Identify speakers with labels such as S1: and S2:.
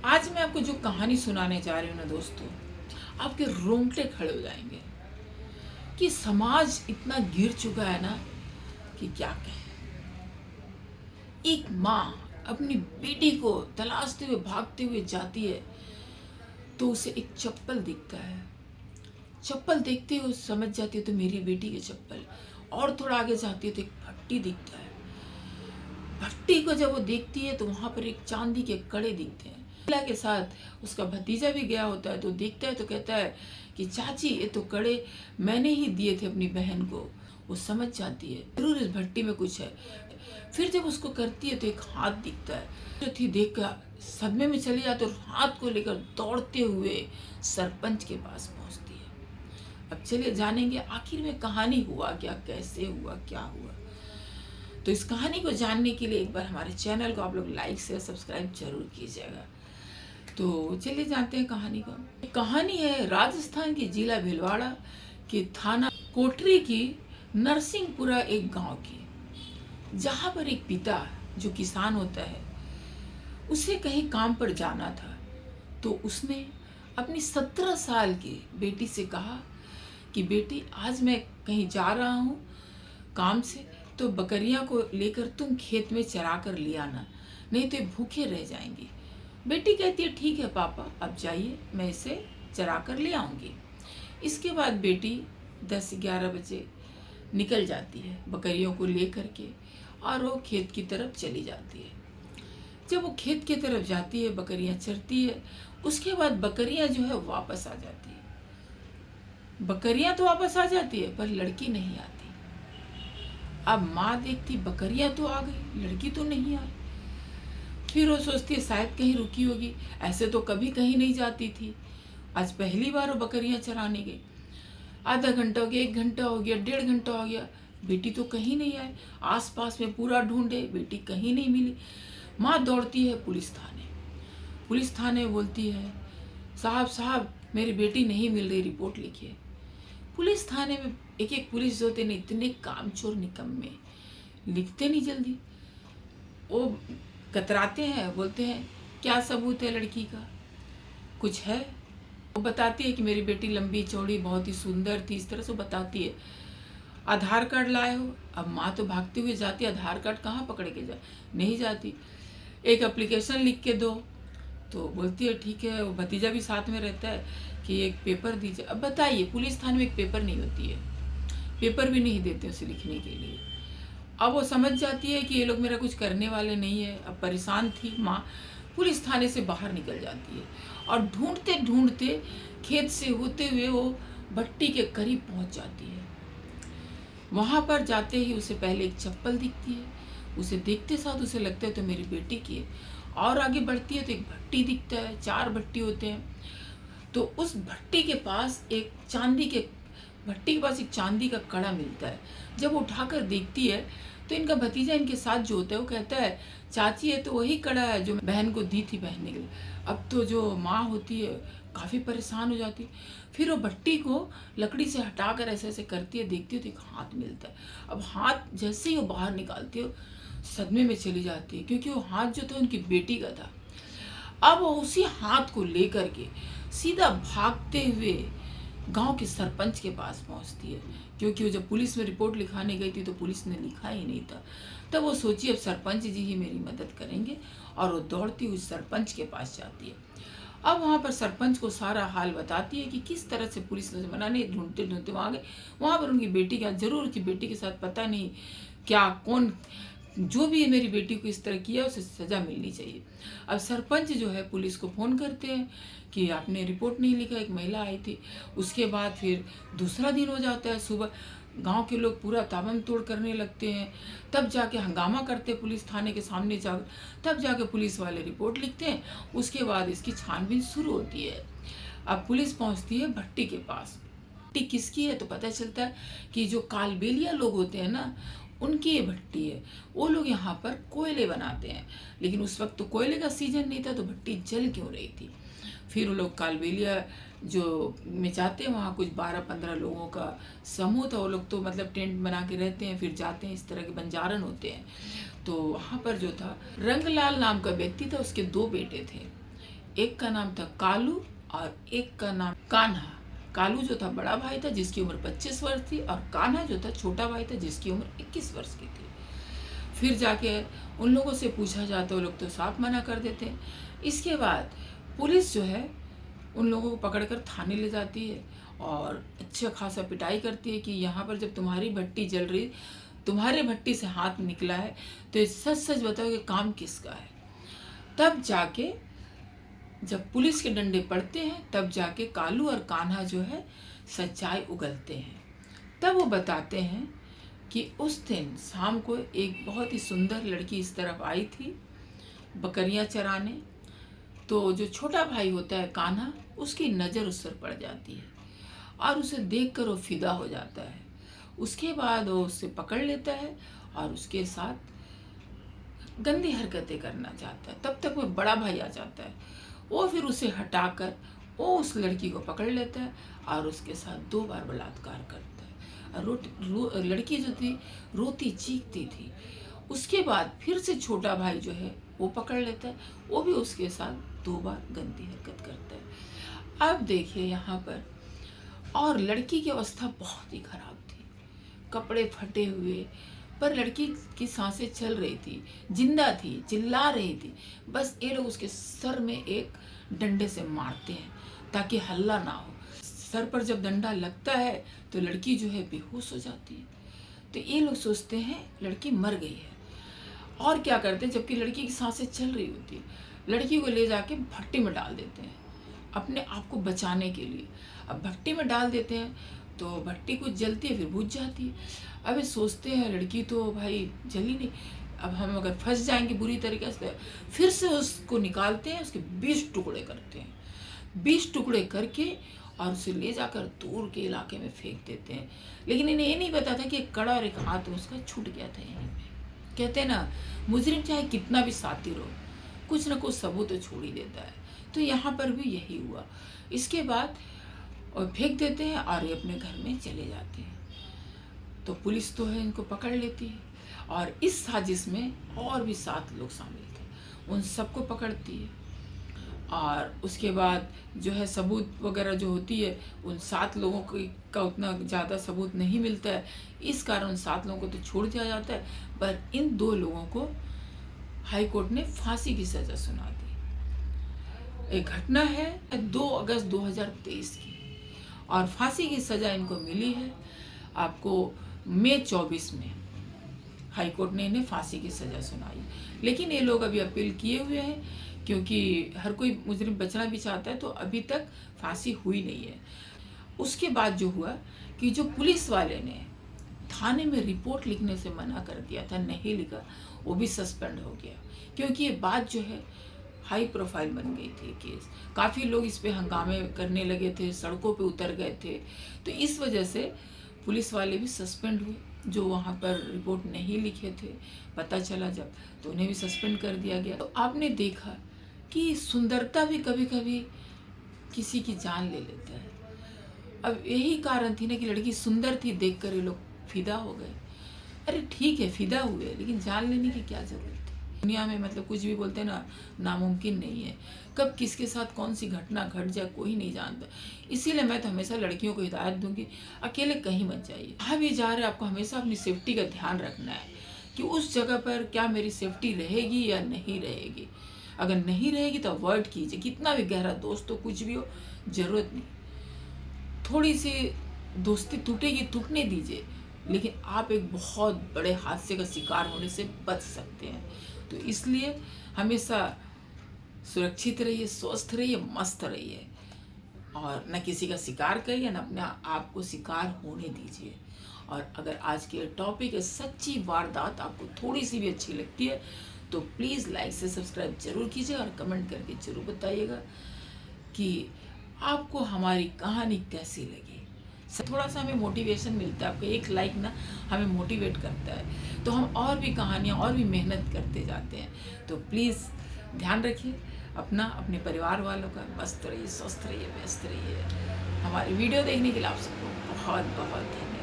S1: आज मैं आपको जो कहानी सुनाने जा रही हूँ ना दोस्तों, आपके रोंगटे खड़े हो जाएंगे कि समाज इतना गिर चुका है ना कि क्या कहें। एक माँ अपनी बेटी को तलाशते हुए भागते हुए जाती है तो उसे एक चप्पल दिखता है। चप्पल देखते हुए समझ जाती है तो मेरी बेटी की चप्पल। और थोड़ा आगे जाती है तो एक भट्टी दिखता है। भट्टी को जब वो देखती है तो वहां पर एक चांदी के कड़े दिखते हैं। महिला के साथ उसका भतीजा भी गया होता है तो देखता है तो कहता है कि चाची ये तो कड़े मैंने ही दिए थे अपनी बहन को। वो समझ जाती है जरूर इस भट्टी में कुछ है। फिर जब उसको करती है तो एक हाथ दिखता है। जो थी देख कर सदमे में चली जाती है और हाथ को लेकर दौड़ते हुए सरपंच के पास पहुंचती है। अब चलिए जानेंगे आखिर में कहानी हुआ क्या, कैसे हुआ, क्या हुआ। तो इस कहानी को जानने के लिए एक बार हमारे चैनल को आप लोग लाइक से सब्सक्राइब जरूर कीजिएगा। तो चलिए जानते हैं कहानी को। कहानी है राजस्थान के जिला भीलवाड़ा के थाना कोटरी की नरसिंहपुरा एक गांव की, जहां पर एक पिता जो किसान होता है उसे कहीं काम पर जाना था। तो उसने अपनी 17 साल की बेटी से कहा कि बेटी आज मैं कहीं जा रहा हूँ काम से, तो बकरियां को लेकर तुम खेत में चरा कर ले आना, नहीं तो ये भूखे रह जाएंगी। बेटी कहती है ठीक है पापा, अब जाइए, मैं इसे चरा कर ले आऊंगी। इसके बाद बेटी 10-11 बजे निकल जाती है बकरियों को लेकर के और वो खेत की तरफ चली जाती है। जब वो खेत की तरफ जाती है बकरियां चरती है। उसके बाद बकरियां जो है वापस आ जाती है। बकरियां तो वापस आ जाती है पर लड़की नहीं आती। अब माँ देखती बकरियां तो आ गई, लड़की तो नहीं आई। फिर वो सोचती है शायद कहीं रुकी होगी, ऐसे तो कभी कहीं नहीं जाती थी, आज पहली बार वो बकरियां चराने गई। आधा घंटा हो गया, 1 घंटा हो गया, 1.5 घंटा हो गया, बेटी तो कहीं नहीं आई। आसपास में पूरा ढूंढे, बेटी कहीं नहीं मिली। माँ दौड़ती है पुलिस थाने। पुलिस थाने बोलती है साहब साहब मेरी बेटी नहीं मिल रही, रिपोर्ट लिखिए। पुलिस थाने में एक एक पुलिस होते नहीं, इतने कामचोर निकम्मे, लिखते नहीं जल्दी। वो कतराते हैं, बोलते हैं क्या सबूत है लड़की का, कुछ है? वो बताती है कि मेरी बेटी लंबी चौड़ी बहुत ही सुंदर थी, इस तरह से बताती है। आधार कार्ड लाए हो? अब माँ तो भागते हुए जाती है, आधार कार्ड कहाँ पकड़ के जाए, नहीं जाती। एक एप्लीकेशन लिख के दो, तो बोलती है ठीक है। वो भतीजा भी साथ में रहता है कि एक पेपर दीजिए। अब बताइए पुलिस थाने में एक पेपर नहीं होती है, पेपर भी नहीं देते उसे लिखने के लिए। अब वो समझ जाती है कि ये लोग मेरा कुछ करने वाले नहीं है। अब परेशान थी माँ, पुलिस थाने से बाहर निकल जाती है और ढूंढते ढूंढते खेत से होते हुए वो भट्टी के करीब पहुंच जाती है। वहां पर जाते ही उसे पहले एक चप्पल दिखती है। उसे देखते साथ उसे लगता है तो मेरी बेटी की है। और आगे बढ़ती है तो एक भट्टी दिखता है, 4 भट्टी होते हैं। तो उस भट्टी के पास एक चांदी का कड़ा मिलता है। जब वो उठाकर देखती है तो इनका भतीजा इनके साथ जो होता है वो कहता है चाची ये तो वही कड़ा है जो बहन को दी थी पहनने के लिए। अब तो जो माँ होती है काफ़ी परेशान हो जाती है। फिर वो भट्टी को लकड़ी से हटाकर ऐसे ऐसे करती है, देखती है तो एक हाथ मिलता है। अब हाथ जैसे ही वो बाहर निकालती है सदमे में चली जाती है, क्योंकि वो हाथ जो था उनकी बेटी का था। अब वो उसी हाथ को लेकर के सीधा भागते हुए गांव के सरपंच के पास पहुंचती है, क्योंकि वो जब पुलिस में रिपोर्ट लिखाने गई थी तो पुलिस ने लिखा ही नहीं था। तब वो सोची अब सरपंच जी ही मेरी मदद करेंगे, और वो दौड़ती हुई सरपंच के पास जाती है। अब वहाँ पर सरपंच को सारा हाल बताती है कि किस तरह से पुलिस ने बनाने, ढूंढते ढूंढते वहाँ गए। वहाँ पर उनकी बेटी का जरूर की बेटी के साथ पता नहीं क्या कौन, जो भी मेरी बेटी को इस तरह किया उसे सजा मिलनी चाहिए। अब सरपंच जो है पुलिस को फ़ोन करते हैं कि आपने रिपोर्ट नहीं लिखा, एक महिला आई थी। उसके बाद फिर दूसरा दिन हो जाता है, सुबह गांव के लोग पूरा ताबम तोड़ करने लगते हैं। तब जाके हंगामा करते पुलिस थाने के सामने जा, तब जाके पुलिस वाले रिपोर्ट लिखते हैं। उसके बाद इसकी छानबीन शुरू होती है। अब पुलिस पहुंचती है भट्टी के पास। भट्टी किसकी है तो पता चलता है कि जो कालबेलिया लोग होते हैं ना, उनकी ये भट्टी है। वो लोग यहाँ पर कोयले बनाते हैं, लेकिन उस वक्त तो कोयले का सीजन नहीं था तो भट्टी जल क्यों रही थी। फिर वो लोग कालबेलिया जो में जाते हैं, वहाँ कुछ 12-15 लोगों का समूह था। वो लोग तो मतलब टेंट बना के रहते हैं, फिर जाते हैं, इस तरह के बंजारन होते हैं। तो वहाँ पर जो था रंगलाल नाम का व्यक्ति था, उसके 2 बेटे थे। एक का नाम था कालू और एक का नाम कान्हा। कालू जो था बड़ा भाई था जिसकी उम्र 25 वर्ष थी, और कान्हा जो था छोटा भाई था जिसकी उम्र 21 वर्ष की थी। फिर जाके उन लोगों से पूछा जाता, वो लोग तो साफ मना कर देते हैं। इसके बाद पुलिस जो है उन लोगों को पकड़कर थाने ले जाती है और अच्छा खासा पिटाई करती है कि यहाँ पर जब तुम्हारी भट्टी जल रही, तुम्हारे भट्टी से हाथ निकला है, तो सच सच बताओ कि काम किसका है। तब जाके जब पुलिस के डंडे पड़ते हैं, तब जाके कालू और कान्हा जो है सच्चाई उगलते हैं। तब वो बताते हैं कि उस दिन शाम को एक बहुत ही सुंदर लड़की इस तरफ आई थी बकरियां चराने। तो जो छोटा भाई होता है कान्हा, उसकी नज़र उस पर पड़ जाती है और उसे देखकर वो फिदा हो जाता है। उसके बाद वो उससे पकड़ लेता है और उसके साथ गंदी हरकतें करना चाहता है। तब तक वो बड़ा भाई आ जाता है, वो फिर उसे हटाकर वो उस लड़की को पकड़ लेता है और उसके साथ 2 बार बलात्कार करता है। और लड़की जो थी रोती चीखती थी। उसके बाद फिर से छोटा भाई जो है वो पकड़ लेता है, वो भी उसके साथ 2 बार गंदी हरकत करता है। अब देखिए यहाँ पर, और लड़की की अवस्था बहुत ही खराब थी, कपड़े फटे हुए, पर लड़की की सांसें चल रही थी, जिंदा थी, चिल्ला रही थी। बस ये लोग उसके सर में एक डंडे से मारते हैं ताकि हल्ला ना हो। सर पर जब डंडा लगता है तो लड़की जो है बेहोश हो जाती है। तो ये लोग सोचते हैं लड़की मर गई है, और क्या करते हैं, जबकि लड़की की सांसें चल रही होती है, लड़की को ले जाके भट्टी में डाल देते हैं अपने आप को बचाने के लिए। अब भट्टी में डाल देते हैं तो भट्टी कुछ जलती है, फिर बुझ जाती है। अब ये सोचते हैं लड़की तो भाई जली नहीं, अब हम अगर फंस जाएंगे बुरी तरीके से, फिर से उसको निकालते हैं, उसके 20 टुकड़े करते हैं, 20 टुकड़े करके और उसे ले जाकर दूर के इलाके में फेंक देते हैं। लेकिन इन्हें ये नहीं पता था कि एक कड़ा और एक हाथ उसका छूट गया था यहीं पे। कहते हैं ना, मुजरिम चाहे कितना भी सातिर हो, कुछ ना कुछ सबूत तो छोड़ ही देता है। तो यहाँ पर भी यही हुआ। इसके बाद और फेंक देते हैं और ये अपने घर में चले जाते हैं। तो पुलिस तो है इनको पकड़ लेती है, और इस साजिश में और भी 7 लोग शामिल थे, उन सबको पकड़ती है। और उसके बाद जो है सबूत वगैरह जो होती है, उन 7 लोगों का उतना ज़्यादा सबूत नहीं मिलता है, इस कारण उन 7 लोगों को तो छोड़ दिया जाता है। पर इन 2 लोगों को हाई कोर्ट ने फांसी की सज़ा सुना दी। एक घटना है 2 अगस्त 2023 की, और फांसी की सज़ा इनको मिली है आपको मई 24 में। हाई कोर्ट ने इन्हें फांसी की सज़ा सुनाई, लेकिन ये लोग अभी अपील किए हुए हैं, क्योंकि हर कोई मुजरिम बचना भी चाहता है, तो अभी तक फांसी हुई नहीं है। उसके बाद जो हुआ कि जो पुलिस वाले ने थाने में रिपोर्ट लिखने से मना कर दिया था, नहीं लिखा, वो भी सस्पेंड हो गया, क्योंकि ये बात जो है हाई प्रोफाइल बन गई थी केस। काफ़ी लोग इस पे हंगामे करने लगे थे, सड़कों पे उतर गए थे, तो इस वजह से पुलिस वाले भी सस्पेंड हुए। जो वहाँ पर रिपोर्ट नहीं लिखे थे, पता चला जब, तो उन्हें भी सस्पेंड कर दिया गया। तो आपने देखा कि सुंदरता भी कभी कभी किसी की जान ले लेता है। अब यही कारण थी ना कि लड़की सुंदर थी, देखकर ये लोग फिदा हो गए। अरे ठीक है, फिदा हुए, लेकिन जान लेने की क्या जरूरत थी। दुनिया में मतलब कुछ भी बोलते हैं ना, नामुमकिन नहीं है। कब किसके साथ कौन सी घटना घट जाए कोई नहीं जानता। इसीलिए मैं तो हमेशा लड़कियों को हिदायत दूंगी, अकेले कहीं मत जाइए। कहाँ भी जा रहे हैं, आपको हमेशा अपनी सेफ्टी का ध्यान रखना है कि उस जगह पर क्या मेरी सेफ्टी रहेगी या नहीं रहेगी। अगर नहीं रहेगी तो अवॉइड कीजिए, कितना भी गहरा दोस्त हो, कुछ भी हो, ज़रूरत नहीं। थोड़ी सी दोस्ती टूटेगी, टूटने दीजिए, लेकिन आप एक बहुत बड़े हादसे का शिकार होने से बच सकते हैं। तो इसलिए हमेशा सुरक्षित रहिए, स्वस्थ रहिए, मस्त रहिए, और न किसी का शिकार करिए, न अपने आप को शिकार होने दीजिए। और अगर आज के टॉपिक है सच्ची वारदात आपको थोड़ी सी भी अच्छी लगती है, तो प्लीज़ लाइक से सब्सक्राइब जरूर कीजिए और कमेंट करके ज़रूर बताइएगा कि आपको हमारी कहानी कैसी लगी। थोड़ा सा हमें मोटिवेशन मिलता है, आपका एक लाइक ना हमें मोटिवेट करता है, तो हम और भी कहानियाँ और भी मेहनत करते जाते हैं। तो प्लीज़ ध्यान रखिए अपना, अपने परिवार वालों का। मस्त रहिए, स्वस्थ रहिए, व्यस्त रहिए। हमारी वीडियो देखने के लिए आप सबको बहुत बहुत धन्यवाद।